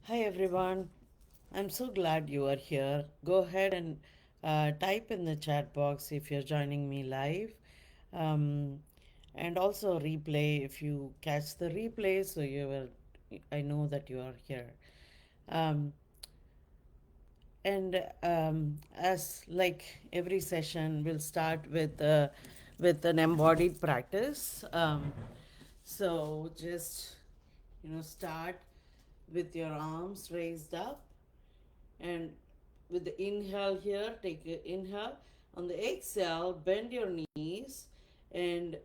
Hi everyone, I'm so glad you are here. Go ahead and type in the chat box if you're joining me live. Um, and also replay if you catch the replay so I know that you are here. Um, and as like every session, we'll start with an embodied practice. So just start with your arms raised up, and with the inhale here, take an inhale. On the exhale, bend your knees, and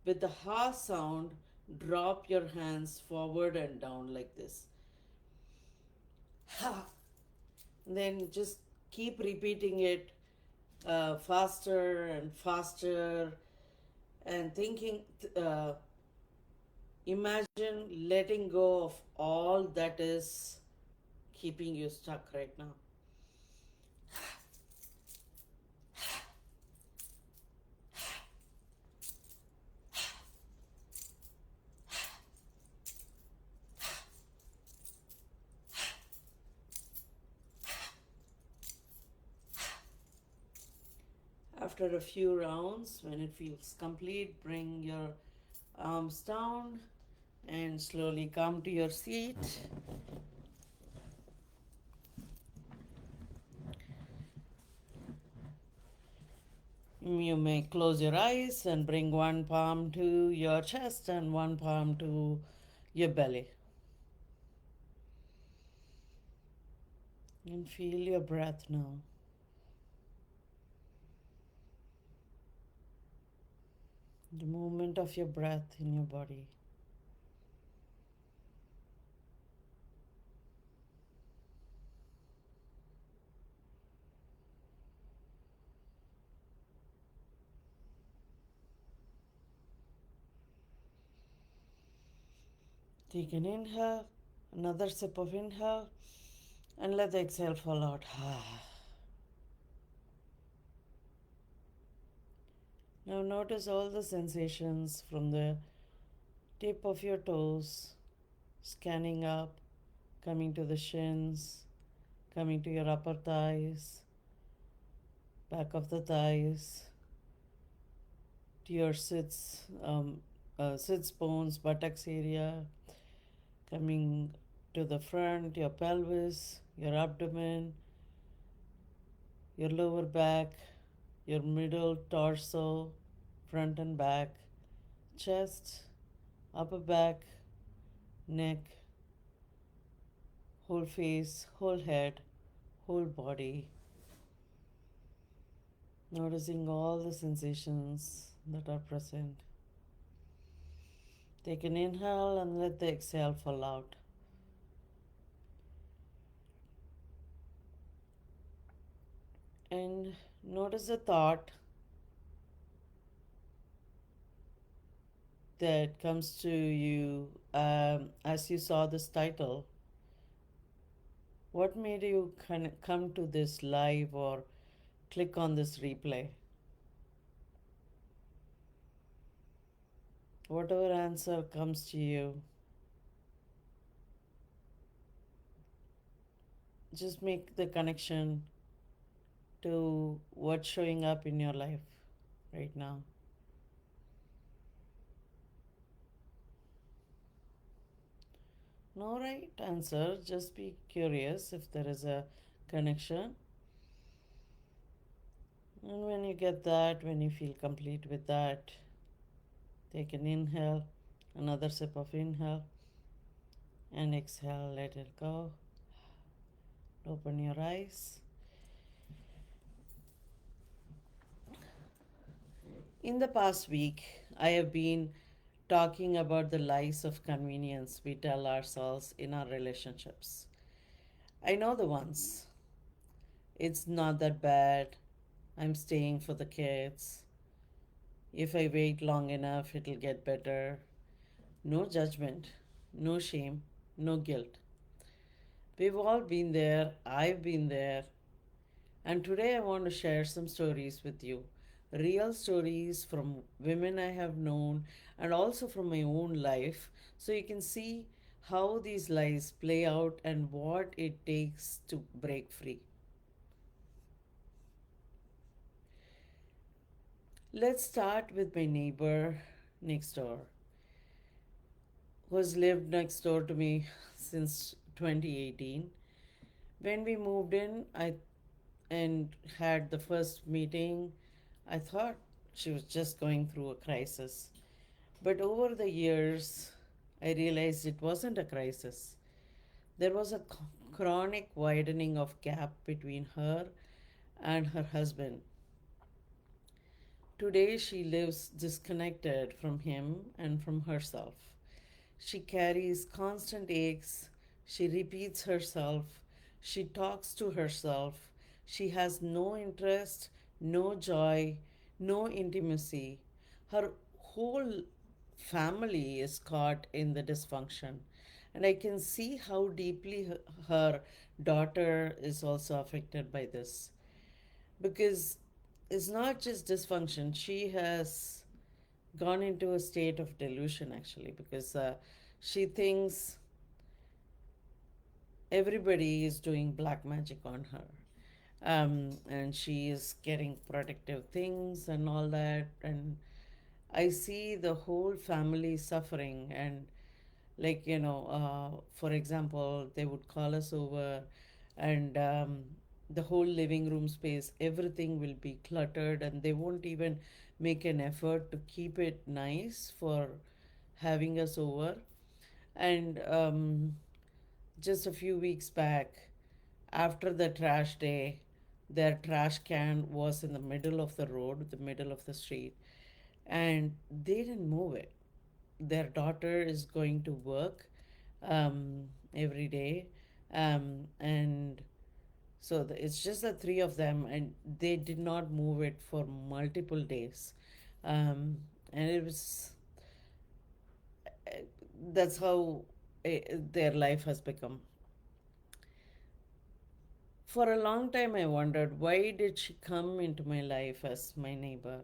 with the ha sound, drop your hands forward and down like this. Ha. Then just keep repeating it faster and faster, and imagine letting go of all that is keeping you stuck right now. After a few rounds, when it feels complete, bring your arms down and slowly come to your seat. You may close your eyes and bring one palm to your chest and one palm to your belly. And feel your breath now. The movement of your breath in your body. Take an inhale, another sip of inhale, and let the exhale fall out. Now notice all the sensations from the tip of your toes, scanning up, coming to the shins, coming to your upper thighs, back of the thighs, to your sits bones, buttocks area, coming to the front, your pelvis, your abdomen, your lower back, your middle torso, front and back, chest, upper back, neck, whole face, whole head, whole body. Noticing all the sensations that are present. Take an inhale and let the exhale fall out. And notice the thought that comes to you as you saw this title. What made you come to this live or click on this replay? Whatever answer comes to you, just make the connection to what's showing up in your life right now. No right answer, just be curious if there is a connection. And when you get that, when you feel complete with that, take an inhale, another sip of inhale, and exhale, let it go. Open your eyes. In the past week, I have been talking about the lies of convenience we tell ourselves in our relationships. I know the ones. It's not that bad. I'm staying for the kids. If I wait long enough, it'll get better. No judgment, no shame, no guilt. We've all been there. I've been there. And today I want to share some stories with you. Real stories from women I have known and also from my own life, so you can see how these lies play out, and what it takes to break free. Let's start with my neighbor next door, who has lived next door to me since 2018. When we moved in, I and had the first meeting, I thought she was just going through a crisis. But over the years, I realized it wasn't a crisis. There was a chronic widening of gap between her and her husband. Today, she lives disconnected from him and from herself. She carries constant aches. She repeats herself. She talks to herself. She has no interest, no joy, no intimacy. Her whole family is caught in the dysfunction. And I can see how deeply her daughter is also affected by this. Because it's not just dysfunction, she has gone into a state of delusion actually, because she thinks everybody is doing black magic on her. And she is getting protective things and all that. And I see the whole family suffering. And, like, for example, they would call us over, and the whole living room space, everything will be cluttered, and they won't even make an effort to keep it nice for having us over. And just a few weeks back, after the trash day, their trash can was in the middle of the road, the middle of the street, and they didn't move it. Their daughter is going to work every day, and so it's just the three of them, and they did not move it for multiple days. And it was that's how their life has become. For a long time, I wondered, why did she come into my life as my neighbor?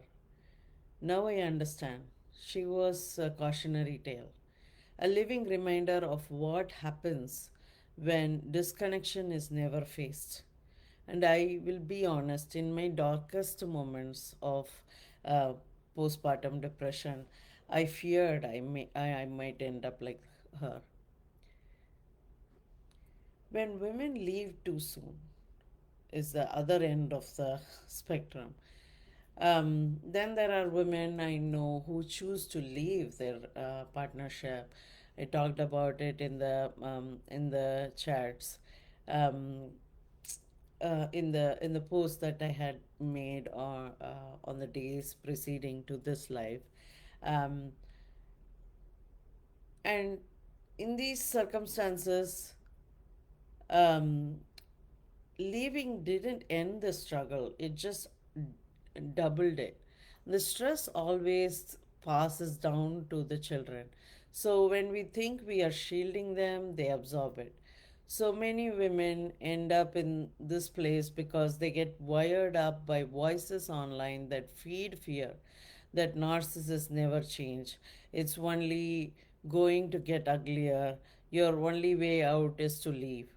Now I understand. She was a cautionary tale, a living reminder of what happens when disconnection is never faced. And I will be honest, in my darkest moments of uh, postpartum depression, I feared I might end up like her. When women leave too soon is the other end of the spectrum. Then there are women I know who choose to leave their partnership. I talked about it in the chats, um, in the post that I had made on the days preceding to this live, um, and in these circumstances, um, leaving didn't end the struggle, it just doubled it. The stress always passes down to the children. So when we think we are shielding them, they absorb it. So many women end up in this place because they get wired up by voices online that feed fear that narcissists never change. It's only going to get uglier. Your only way out is to leave.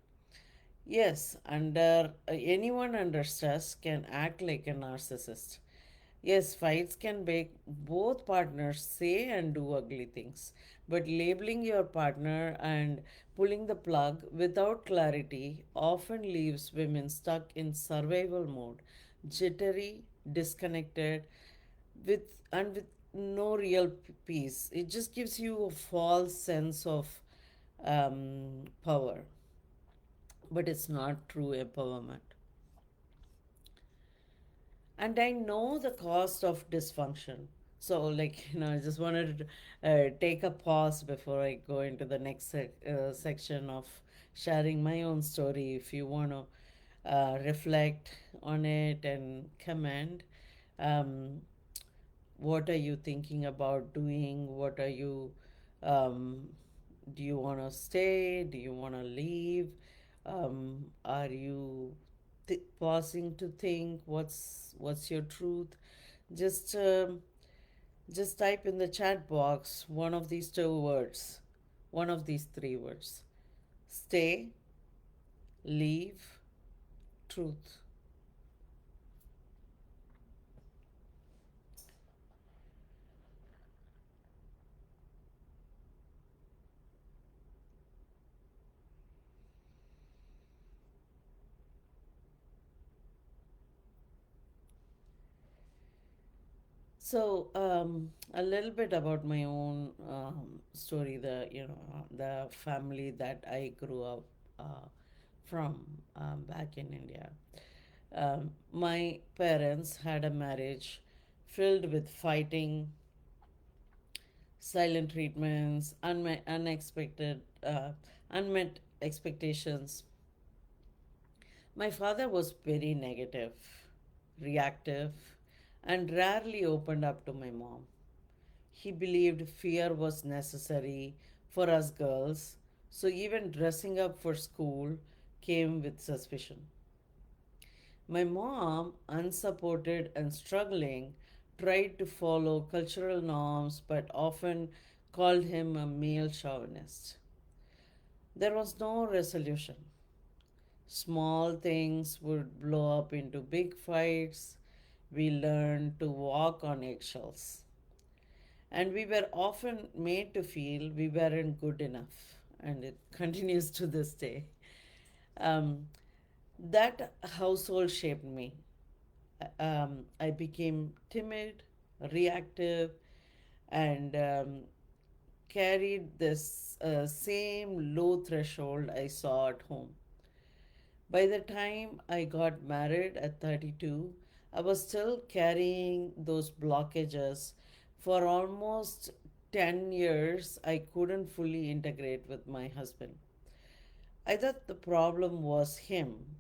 Yes, anyone under stress can act like a narcissist. Yes, fights can make both partners say and do ugly things, but labeling your partner and pulling the plug without clarity often leaves women stuck in survival mode, jittery, disconnected, with no real peace. It just gives you a false sense of power, but it's not true empowerment. And I know the cost of dysfunction. So, like, I just wanted to take a pause before I go into the next section of sharing my own story. If you want to reflect on it and comment, um, what are you thinking about doing? What are you, um, do you want to stay? Do you want to leave? Are you pausing to think what's your truth? Just just type in the chat box one of these two words. one of these three words: stay, leave, truth. So, a little bit about my own story. The family that I grew up from back in India. My parents had a marriage filled with fighting, silent treatments, unmet expectations. My father was very negative, reactive, and rarely opened up to my mom. He believed fear was necessary for us girls, so even dressing up for school came with suspicion. My mom, unsupported and struggling, tried to follow cultural norms but often called him a male chauvinist. There was no resolution. Small things would blow up into big fights. We learned to walk on eggshells. And we were often made to feel we weren't good enough. And it continues to this day. Um, that household shaped me. I became timid, reactive, and carried this same low threshold I saw at home. By the time I got married at 32, I was still carrying those blockages. For almost 10 years, I couldn't fully integrate with my husband. I thought the problem was him,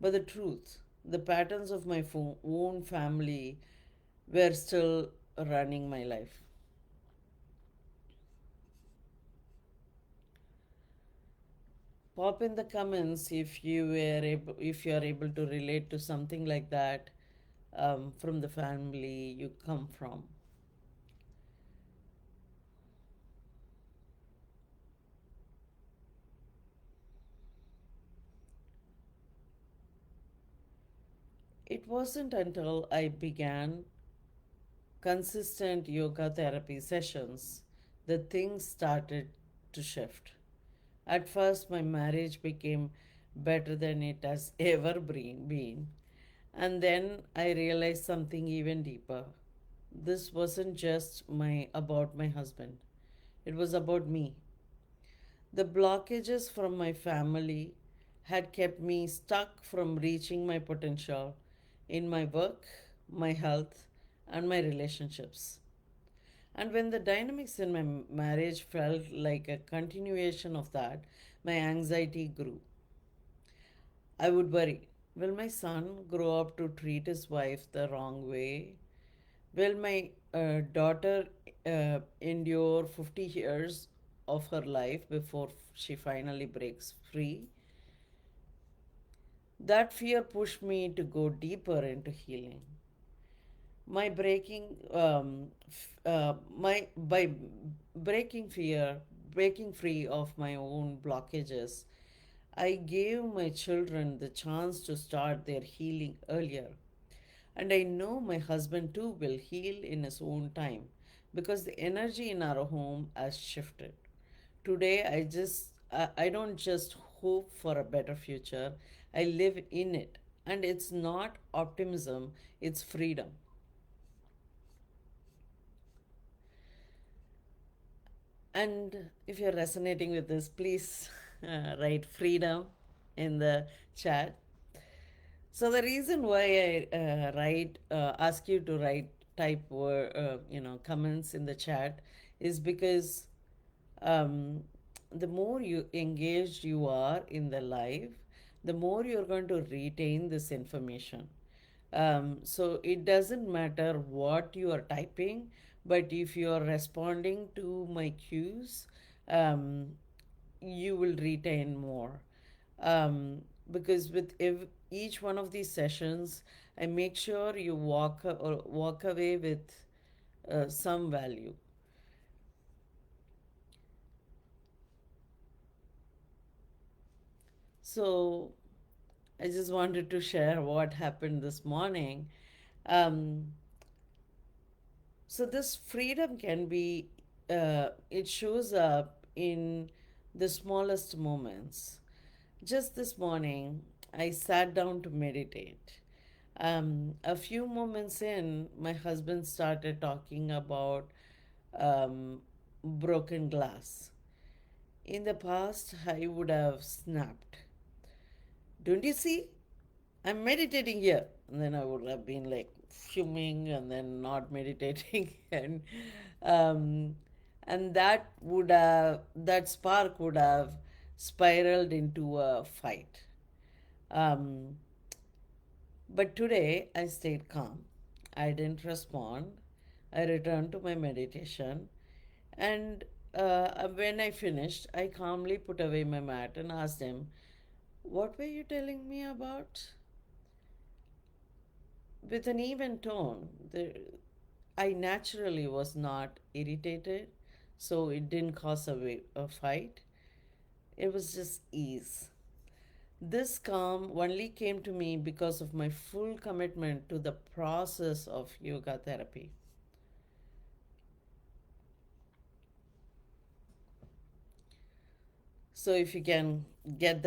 but the truth, the patterns of my own family were still running my life. Pop in the comments if you are able to relate to something like that from the family you come from. It wasn't until I began consistent yoga therapy sessions that things started to shift. At first, my marriage became better than it has ever been. And then I realized something even deeper. This wasn't just about my husband. It was about me. The blockages from my family had kept me stuck from reaching my potential in my work, my health, and my relationships. And when the dynamics in my marriage felt like a continuation of that, my anxiety grew. I would worry, will my son grow up to treat his wife the wrong way? Will my daughter endure 50 years of her life before she finally breaks free? That fear pushed me to go deeper into healing. My breaking, my by breaking free of my own blockages, I gave my children the chance to start their healing earlier. And I know my husband too will heal in his own time because the energy in our home has shifted. Today, I don't just hope for a better future, I live in it. And it's not optimism, it's freedom. And if you're resonating with this, please write freedom in the chat. So the reason why I ask you to comments in the chat is because um, the more you engaged you are in the live, the more you're going to retain this information. So it doesn't matter what you are typing, but if you are responding to my cues, um, you will retain more. Because with each one of these sessions, I make sure you walk away with some value. So I just wanted to share what happened this morning. Um, so this freedom can be, it shows up in the smallest moments. Just this morning, I sat down to meditate. A few moments in, my husband started talking about um, broken glass. In the past, I would have snapped. Don't you see? I'm meditating here. And then I would have been like fuming and then not meditating. Um, and that spark would have spiraled into a fight. Um, but today I stayed calm. I didn't respond. I returned to my meditation. And when I finished, I calmly put away my mat and asked him, "What were you telling me about?" With an even tone. I naturally was not irritated, so it didn't cause a fight. It was just ease. This calm only came to me because of my full commitment to the process of yoga therapy. So if you can get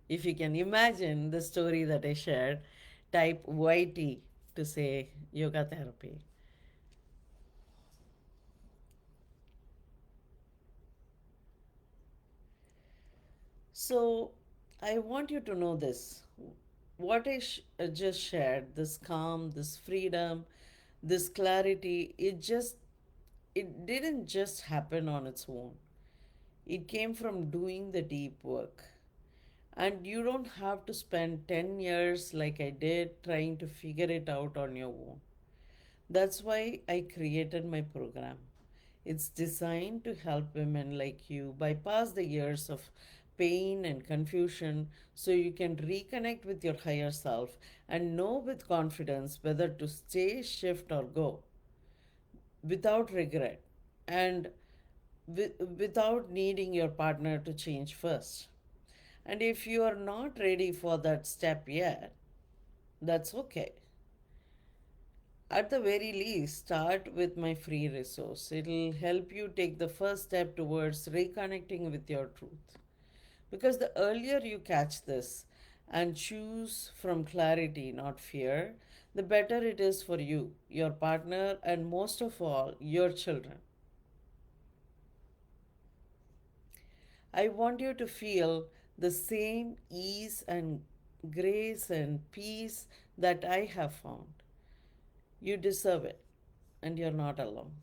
if you can imagine the story that I shared, type YT to say yoga therapy. So I want you to know this. What I just shared, this calm, this freedom, this clarity, it didn't just happen on its own. It came from doing the deep work. And you don't have to spend 10 years like I did trying to figure it out on your own. That's why I created my program. It's designed to help women like you bypass the years of pain and confusion so you can reconnect with your higher self and know with confidence whether to stay, shift, or go without regret and without needing your partner to change first. And if you are not ready for that step yet, that's okay. At the very least, start with my free resource. It'll help you take the first step towards reconnecting with your truth. Because the earlier you catch this and choose from clarity, not fear, the better it is for you, your partner, and most of all, your children. I want you to feel the same ease and grace and peace that I have found. You deserve it, and you're not alone.